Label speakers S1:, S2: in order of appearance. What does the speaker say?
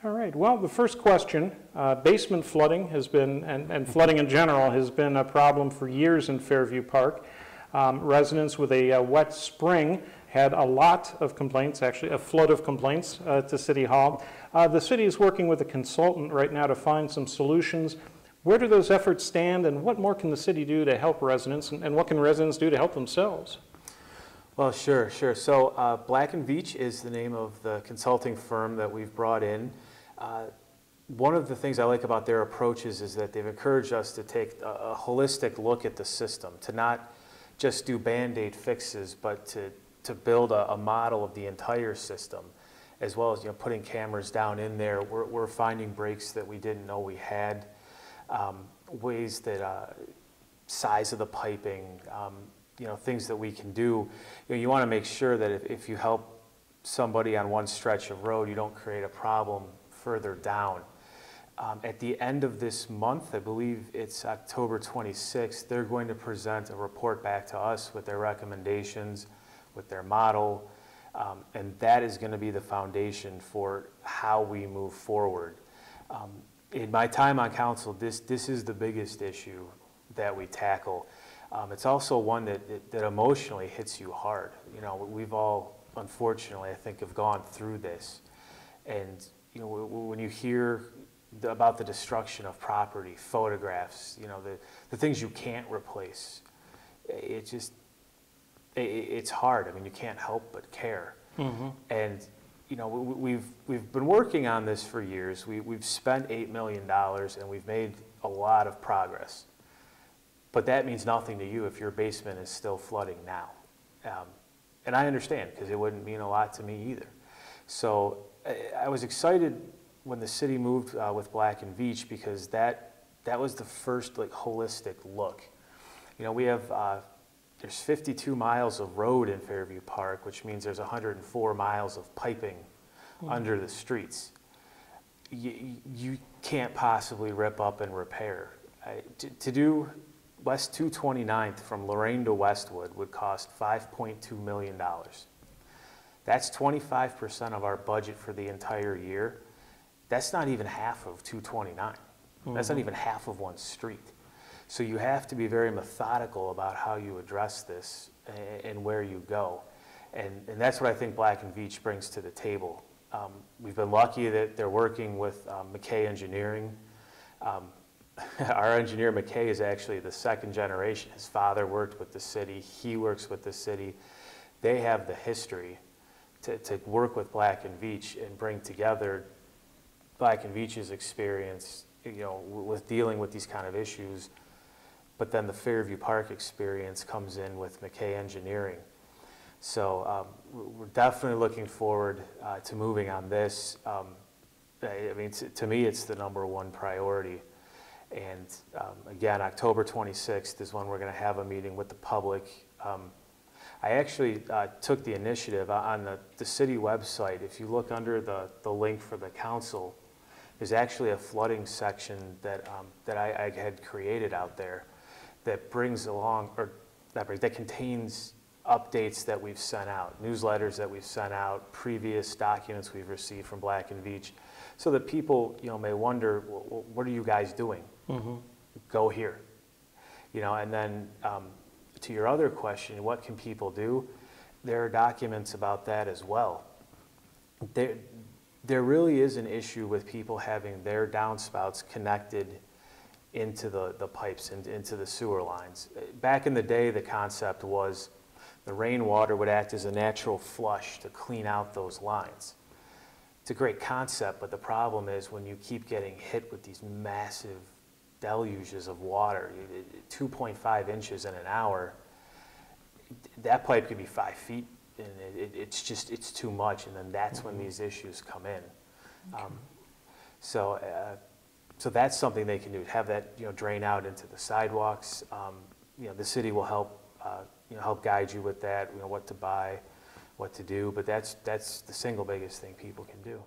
S1: All right, well, the first question, basement flooding has been, and flooding in general, has been a problem for years in Fairview Park. Residents with a wet spring had a lot of complaints, actually a flood of complaints to City Hall. The city is working with a consultant right now to find some solutions. Where do those efforts stand, and what more can the city do to help residents, and what can residents do to help themselves?
S2: Well, sure. So Black & Veatch is the name of the consulting firm that we've brought in. One of the things I like about their approaches is that they've encouraged us to take a holistic look at the system, to not just do Band-Aid fixes, but to build a model of the entire system, as well as putting cameras down in there. We're finding breaks that we didn't know we had, ways that size of the piping, things that we can do. You want to make sure that if you help somebody on one stretch of road, you don't create a problem further down. At the end of this month, I believe it's October 26th, they're going to present a report back to us with their recommendations, with their model, and that is going to be the foundation for how we move forward. In my time on council, this is the biggest issue that we tackle. It's also one that emotionally hits you hard. We've all, unfortunately, I think, have gone through this. And when you hear about the destruction of property, photographs, the things you can't replace, it's hard. I mean, you can't help but care. Mm-hmm. And we've been working on this for years. We've spent $8 million and we've made a lot of progress. But that means nothing to you if your basement is still flooding now. And I understand, because it wouldn't mean a lot to me either. So I was excited when the city moved with Black & Veatch, because that was the first holistic look. We have, there's 52 miles of road in Fairview Park, which means there's 104 miles of piping under the streets. You can't possibly rip up and repair. To do West 229th from Lorraine to Westwood would cost $5.2 million. That's 25% of our budget for the entire year. That's not even half of 229. Mm-hmm. That's not even half of one street. So you have to be very methodical about how you address this and where you go. And that's what I think Black & Veatch brings to the table. We've been lucky that they're working with McKay Engineering. Our engineer, McKay, is actually the second generation. His father worked with the city. He works with the city. They have the history to work with Black & Veatch and bring together Black & Veatch's experience, with dealing with these kind of issues. But then the Fairview Park experience comes in with McKay Engineering. So we're definitely looking forward to moving on this. I mean, to me, it's the #1 priority. And again, October 26th is when we're going to have a meeting with the public. I actually took the initiative on the city website. If you look under the link for the council, there's actually a flooding section that I had created out there that brings along, or that contains updates that we've sent out, newsletters that we've sent out, previous documents we've received from Black & Veatch, so that people may wonder, well, what are you guys doing? Mm-hmm. Go here. And then to your other question, what can people do? There are documents about that as well. There really is an issue with people having their downspouts connected into the pipes, into the sewer lines. Back in the day, the concept was the rainwater would act as a natural flush to clean out those lines. It's a great concept, but the problem is when you keep getting hit with these massive deluges of water, 2.5 inches in an hour, that pipe could be 5 feet, and it's too much, and then that's when these issues come in. Okay. So that's something they can do, have that drain out into the sidewalks. The city will help help guide you with that, what to buy, what to do, but that's the single biggest thing people can do.